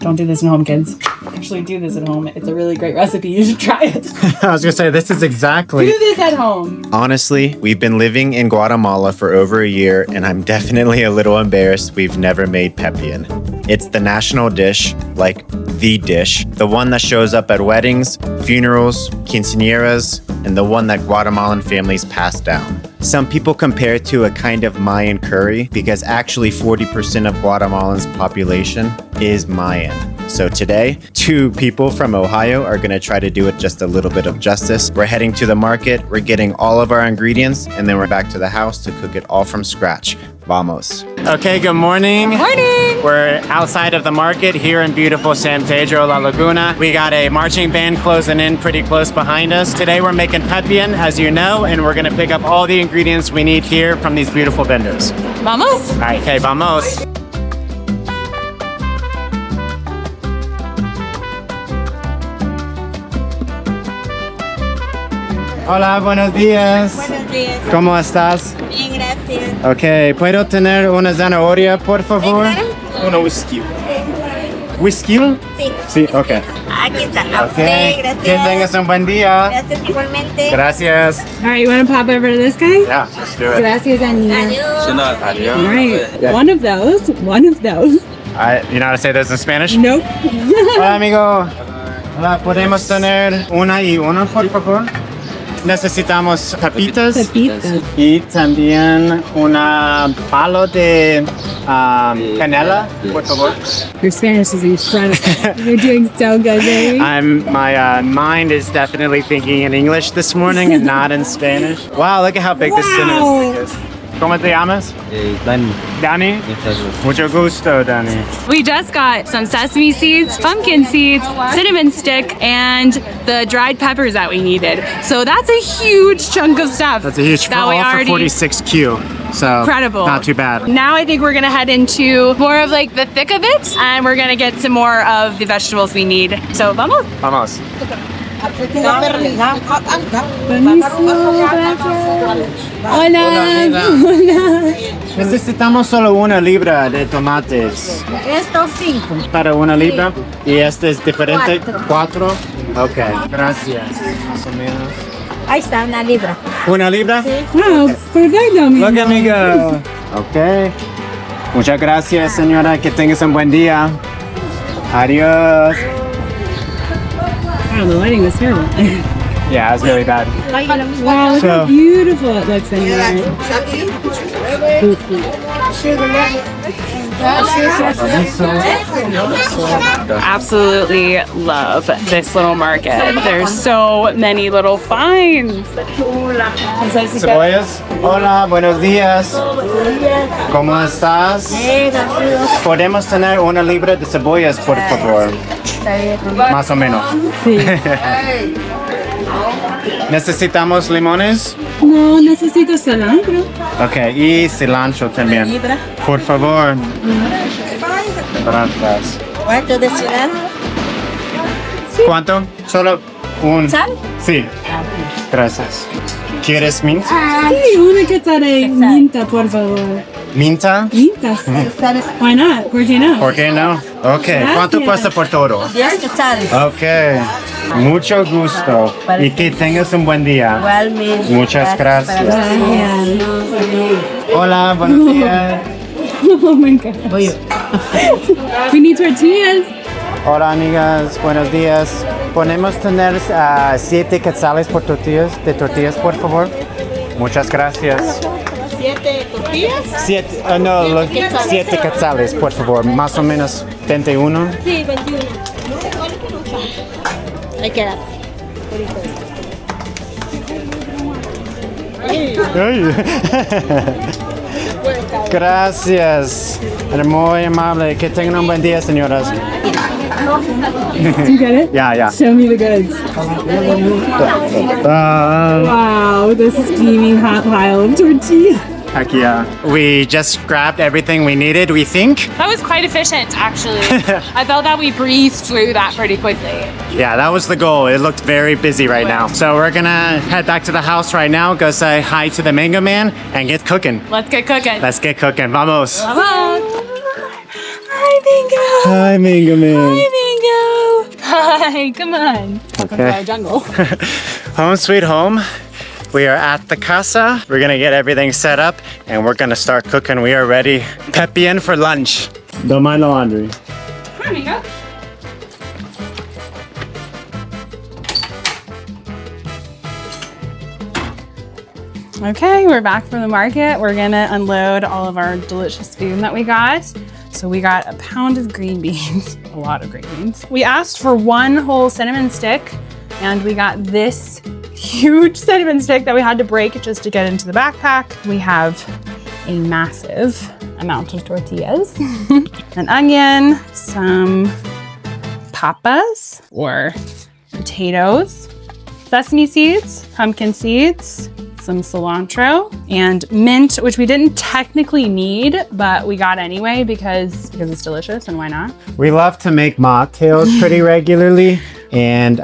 Don't do this at home, kids. Actually, do this at home. It's a really great recipe. You should try it. I was gonna say, this is exactly... Do this at home. Honestly, we've been living in Guatemala for over a year, and I'm definitely a little embarrassed we've never made pepián. It's the national dish, like the dish, the one that shows up at weddings, funerals, quinceañeras, and the one that Guatemalan families pass down. Some people compare it to a kind of Mayan curry because actually 40% of Guatemala's population is Mayan. So today, 2 people from Ohio are gonna try to do it just a little bit of justice. We're heading to the market, we're getting all of our ingredients, and then we're back to the house to cook it all from scratch. Vamos. Okay, good morning. Morning. We're outside of the market here in beautiful San Pedro La Laguna. We got a marching band closing in pretty close behind us. Today we're making pepián, as you know, and we're gonna pick up all the ingredients we need here from these beautiful vendors. Vamos. All right, okay, vamos. Hola, buenos días. Buenos días. ¿Cómo estás? Bien, gracias. Ok, ¿puedo tener una zanahoria, por favor? Sí, claro. Una güisquil. ¿Güisquil? Sí. Sí, ok. Aquí está. Ok, Ok, gracias. que tengas un buen día. Gracias igualmente. Gracias. All right, you want to pop over to this guy? Yeah, let's do it. Gracias, Anita. Adiós. Adiós. All right, Yeah. one of those. You know how to say this in Spanish? Nope. Hola, amigo. Hola, ¿podemos tener una y una, por favor? Necesitamos papitas. Pepitas. Y también una palo de canela, por favor. Your Spanish is incredible. You're doing so good, baby. My mind is definitely thinking in English this morning and not in Spanish. Wow, look at how big this Wow. cinnamon stick is. ¿Cómo te llamas? Dani. Dani? Mucho gusto, Dani. We just got some sesame seeds, pumpkin seeds, cinnamon stick, and the dried peppers that we needed. So that's a huge chunk of stuff. That's a huge that we all for already 46Q. So Incredible. not too bad. Now I think we're gonna head into more of like the thick of it, and we're gonna get some more of the vegetables we need. So vamos. Vamos. Hola. Necesitamos solo 1 libra de tomates. Estos 5. Para 1 libra. Y este es diferente. 4. Ok, gracias. Más o menos. Ahí está, 1 libra. 1 libra? Wow, perfecto, mi Look at me go. Ok. Muchas gracias, señora. Que tengas un buen día. Adiós. Wow, the lighting was terrible. Yeah, it's really bad. Wow, look So- how beautiful it looks in here. Absolutely love this little market. There's so many little finds. Cebollas. Hola, buenos días. ¿Cómo estás? Podemos tener 1 libra de cebollas, por favor. Más o menos. Sí. Necesitamos limones. No necesito cilantro. Ok, y cilantro también. Por favor. Gracias. ¿Cuánto de ciudad? ¿Cuánto? Solo un. ¿Sal? Sí. Gracias. ¿Quieres mint? Sí, una quetzal de minta, por favor. ¿Minta? Minta. Why not? ¿Por qué no? ¿Por qué no? Ok. ¿Cuánto Gracias. cuesta por todo? 10 quetzales. Ok. Mucho gusto. Y que tengas un buen día. Igualmente. Muchas gracias. Gracias. Hola, buenos días. Oh my God. We need tortillas. Hola, amigas. Buenos días. ¿Podemos tener 7 quetzales por tortillas, por favor? Muchas gracias. 7 tortillas. 7, no, 7 quetzales, por favor. Más o menos 21. Sí, 21. Hay que dar. Ay. Gracias. Muy amable. Que tengan un buen día, señoras. You get it? Yeah. Show me the goods. Wow, this steaming hot pile of tortillas. Heck yeah. We just grabbed everything we needed, we think. That was quite efficient, actually. I felt that we breezed through that pretty quickly. Yeah, that was the goal. It looked very busy right now. So we're gonna head back to the house right now, go say hi to the mango man, and get cooking. Let's get cooking. Let's get cooking. Vamos. Vamos. Hi, Bingo. Hi, Mingo Man. Hi, Bingo. Hi, come on. Welcome to our jungle. Home sweet home. We are at the casa. We're gonna get everything set up and we're gonna start cooking. We are ready. Pepián for lunch. Don't mind the laundry. Hi, Bingo. Okay, we're back from the market. We're gonna unload all of our delicious food that we got. So we got a pound of green beans, a lot of green beans. We asked for one whole cinnamon stick and we got this huge cinnamon stick that we had to break just to get into the backpack. We have a massive amount of tortillas, an onion, some papas or potatoes, sesame seeds, pumpkin seeds, some cilantro, and mint, which we didn't technically need, but we got anyway because it's delicious and why not? We love to make mocktails pretty regularly, and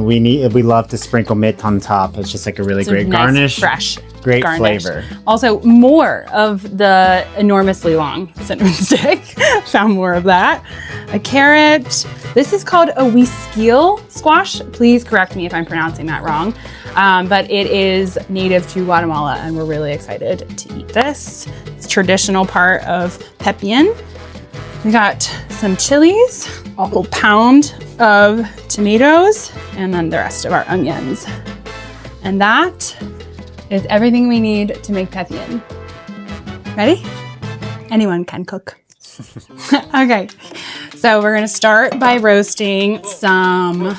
we love to sprinkle mint on top. It's just like a really great nice, garnish. fresh. Great garnish. flavor. Also, more of the enormously long cinnamon stick. Found more of that. A carrot. This is called a güisquil squash. Please correct me if I'm pronouncing that wrong. But it is native to Guatemala and we're really excited to eat this. It's a traditional part of Pepián. We got some chilies, a whole pound of tomatoes, and then the rest of our onions. And that is everything we need to make Pepián. Ready? Anyone can cook. Okay, so we're gonna start by roasting some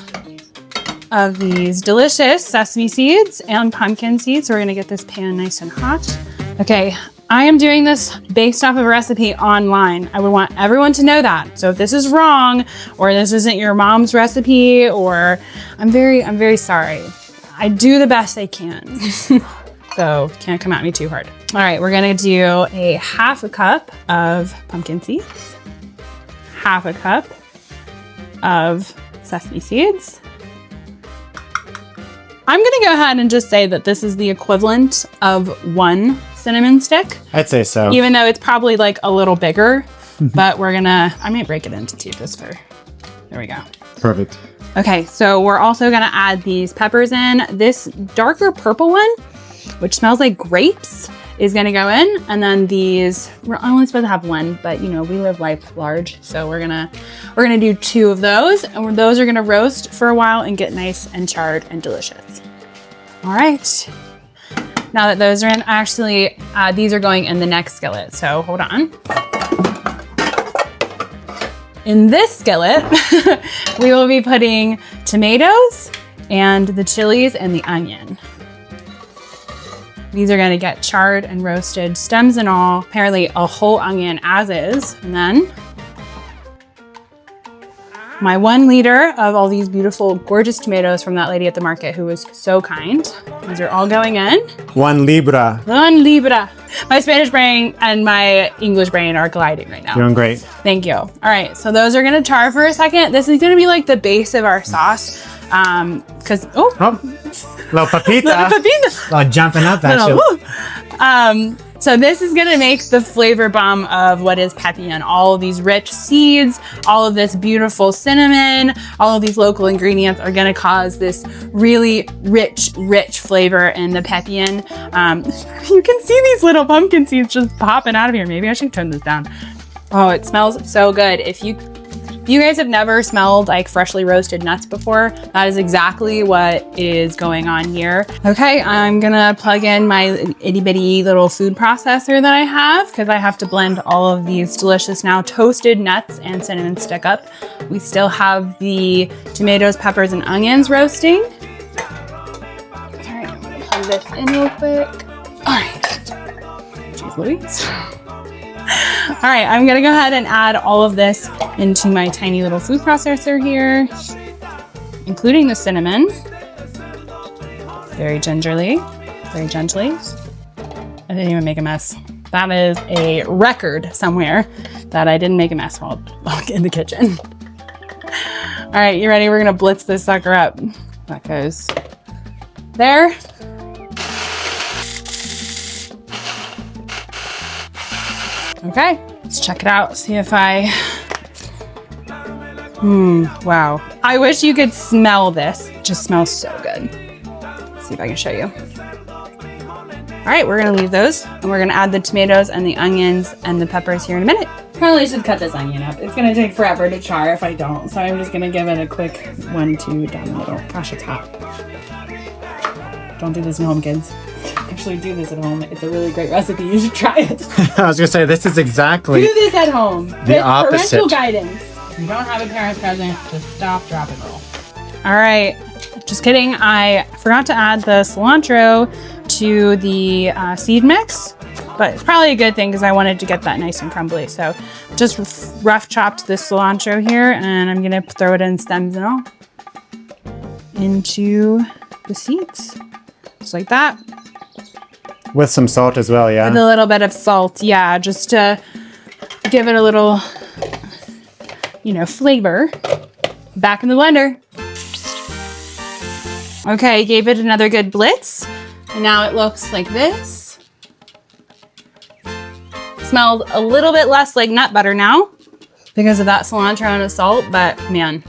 of these delicious sesame seeds and pumpkin seeds. So we're gonna get this pan nice and hot. Okay, I am doing this based off of a recipe online. I would want everyone to know that. So if this is wrong, or this isn't your mom's recipe, or I'm very sorry. I do the best I can. So can't come at me too hard. All right, we're gonna do a half a cup of pumpkin seeds, half a cup of sesame seeds. I'm gonna go ahead and just say that this is the equivalent of one cinnamon stick. I'd say so. Even though it's probably like a little bigger, but I might break it into two just for, there we go. Perfect. Okay, so we're also gonna add these peppers in. This darker purple one, which smells like grapes, is gonna go in. And then these, we're only supposed to have one, but you know, we live life large. So we're gonna do two of those, and those are gonna roast for a while and get nice and charred and delicious. All right, now that those are in, actually, these are going in the next skillet. So hold on. In this skillet, we will be putting tomatoes and the chilies and the onion. These are gonna get charred and roasted, stems and all, apparently a whole onion as is. And then my 1 liter of all these beautiful, gorgeous tomatoes from that lady at the market who was so kind. These are all going in. 1 libra. 1 libra. My Spanish brain and my English brain are colliding right now. Doing great. Thank you. All right, so those are gonna char for a second. This is gonna be like the base of our sauce. Cause, Little papita. little pepino. Oh, jumping up at you. So this is gonna make the flavor bomb of what is Pepián. All of these rich seeds, all of this beautiful cinnamon, all of these local ingredients are gonna cause this really rich flavor in the Pepián. You can see these little pumpkin seeds just popping out of here. Maybe I should turn this down. Oh, it smells so good. If you guys have never smelled like freshly roasted nuts before, that is exactly what is going on here. Okay, I'm gonna plug in my itty bitty little food processor that I have because I have to blend all of these delicious now toasted nuts and cinnamon stick up. We still have the tomatoes, peppers, and onions roasting. All right, I'm gonna plug this in real quick. All right, jeez Louise. All right, I'm gonna go ahead and add all of this into my tiny little food processor here, including the cinnamon. Very gingerly, very gently. I didn't even make a mess. That is a record somewhere that I didn't make a mess while in the kitchen. All right, you ready? We're gonna blitz this sucker up. That goes there. Okay, Let's check it out. See if I. Wow. I wish you could smell this. It just smells so good. Let's see if I can show you. All right, we're gonna leave those and we're gonna add the tomatoes and the onions and the peppers here in a minute. Probably should cut this onion up. It's gonna take forever to char if I don't. So I'm just gonna give it a quick 1-2 down the middle. Gosh, it's hot. Don't do this at home, kids. Actually do this at home. It's a really great recipe. You should try it. I was gonna say, this is exactly Do this at home. the opposite. Parental guidance. If you don't have a parent present, just stop, drop, and roll. All right, just kidding. I forgot to add the cilantro to the seed mix, but it's probably a good thing because I wanted to get that nice and crumbly. So just rough chopped this cilantro here and I'm gonna throw it in stems and all into the seeds. Just like that. With some salt as well, yeah? With a little bit of salt, yeah, just to give it a little, flavor. Back in the blender. Okay, gave it another good blitz. And now it looks like this. Smells a little bit less like nut butter now because of that cilantro and the salt, but man,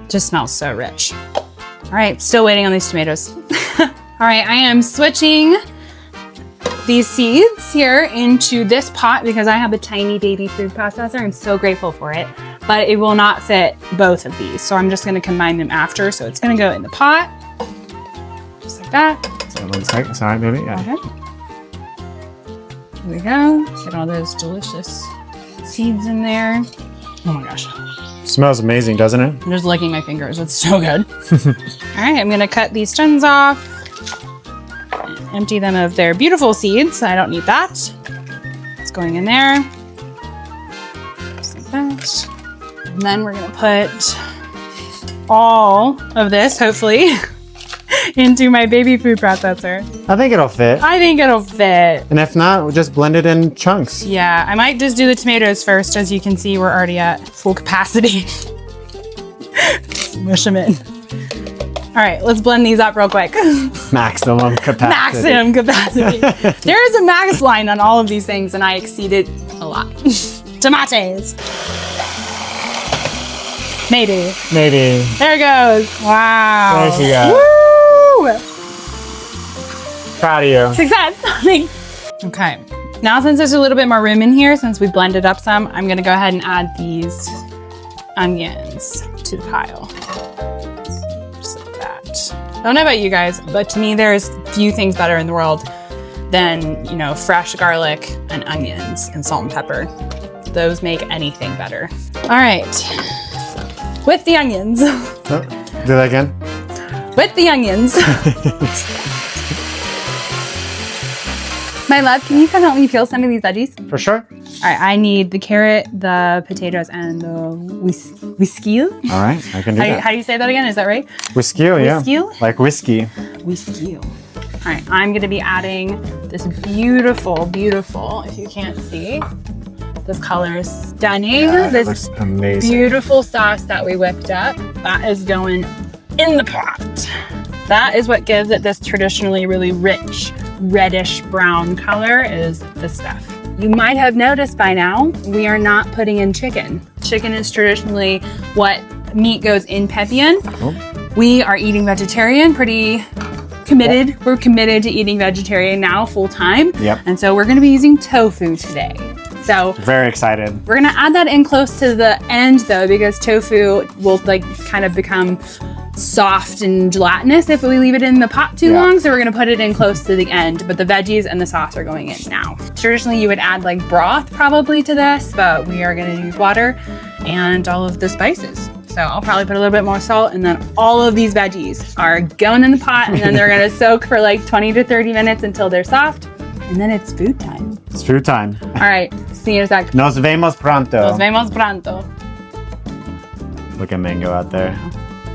just smells so rich. All right, still waiting on these tomatoes. All right, I am switching these seeds here into this pot because I have a tiny baby food processor. I'm so grateful for it, but it will not fit both of these. So I'm just gonna combine them after. So it's gonna go in the pot, just like that. So 1 second, sorry, baby. Yeah. Okay. Here we go. Get all those delicious seeds in there. Oh my gosh. Smells amazing, doesn't it? I'm just licking my fingers. It's so good. All right, I'm gonna cut these stems off. Empty them of their beautiful seeds. I don't need that. It's going in there. Just like that. And then we're gonna put all of this, hopefully, into my baby food processor. I think it'll fit. I think it'll fit. And if not, we'll just blend it in chunks. Yeah, I might just do the tomatoes first. As you can see, we're already at full capacity. Smush them in. All right, let's blend these up real quick. Maximum capacity. Maximum capacity. There is a max line on all of these things, and I exceeded a lot. Tomatoes. Maybe. Maybe. There it goes. Wow. There she goes. Woo! Proud of you. Success. Thanks. Okay. Now, since there's a little bit more room in here, since we blended up some, I'm gonna go ahead and add these onions to the pile. Just like that. I don't know about you guys, but to me, there's few things better in the world than, fresh garlic and onions and salt and pepper. Those make anything better. All right. With the onions. Oh, do that again. With the onions. My love, can you come help me peel some of these veggies? For sure. All right, I need the carrot, the potatoes, and the güisquil. All right, I can do that. How do you say that again? Is that right? Güisquil, yeah. Güisquil? Like whiskey. Güisquil. All right, I'm gonna be adding this beautiful, if you can't see, this color is stunning. Yeah, this looks amazing. Beautiful sauce that we whipped up, that is going in the pot. That is what gives it this traditionally really rich, reddish brown color is this stuff. You might have noticed by now, we are not putting in chicken. Chicken is traditionally what meat goes in Pepián. Oh. We are eating vegetarian, pretty committed. We're committed to eating vegetarian now full time. Yep. And so we're gonna be using tofu today. So very excited. We're gonna add that in close to the end though, because tofu will kind of become soft and gelatinous if we leave it in the pot too long. So we're gonna put it in close to the end, but the veggies and the sauce are going in now. Traditionally, you would add broth probably to this, but we are gonna use water and all of the spices. So I'll probably put a little bit more salt, and then all of these veggies are going in the pot, and then they're gonna soak for 20 to 30 minutes until they're soft, and then it's food time. It's food time. All right, see you in a sec. Nos vemos pronto. Nos vemos pronto. Look at Mango out there.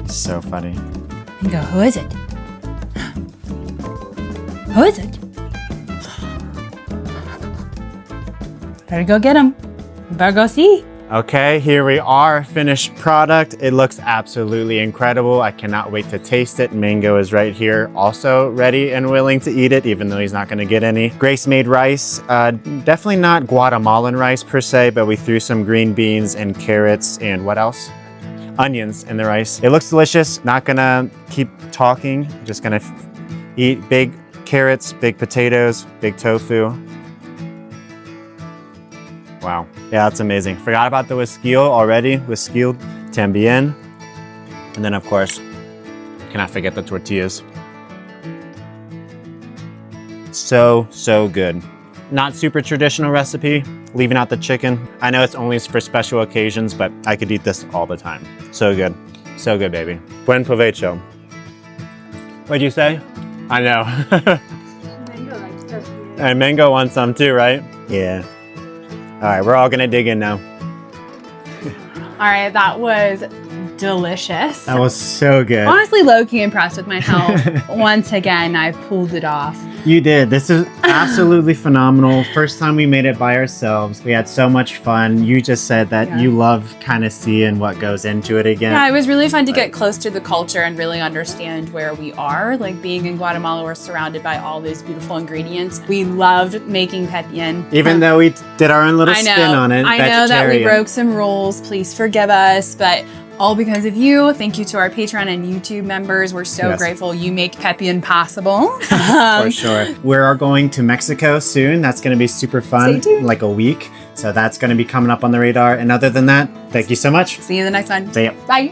He's so funny. Mango, who is it? Who is it? Better go get him. Better go see. Okay, here we are, finished product. It looks absolutely incredible. I cannot wait to taste it. Mango is right here, also ready and willing to eat it, even though he's not gonna get any. Grace made rice, definitely not Guatemalan rice per se, but we threw some green beans and carrots and what else? Onions in the rice. It looks delicious. Not gonna keep talking, just gonna eat big carrots, big potatoes, big tofu. Wow, yeah, that's amazing. Forgot about the güisquil already. Güisquil también. And then of course, cannot forget the tortillas. So good. Not super traditional recipe, leaving out the chicken. I know it's only for special occasions, but I could eat this all the time. So good, baby. Buen provecho. What'd you say? I know. Mango likes tortillas. And Mango wants some too, right? Yeah. All right, we're all gonna dig in now. All right, that was delicious. That was so good. Honestly, low-key impressed with myself. Once again, I pulled it off. You did. This is absolutely phenomenal. First time we made it by ourselves. We had so much fun. You just said that you love kind of seeing what goes into it again. Yeah, it was really fun to get close to the culture and really understand where we are. Like being in Guatemala, we're surrounded by all these beautiful ingredients. We loved making pepián. Even though we did our own little spin on it. I know that we vegetarian. broke some rules. Please forgive us, but all because of you. Thank you to our Patreon and YouTube members. We're so grateful you make pepián possible. For sure. We are going to Mexico soon. That's going to be super fun. Stay tuned. Like a week. So that's going to be coming up on the radar. And other than that, thank you so much. See you in the next one. See ya. Bye.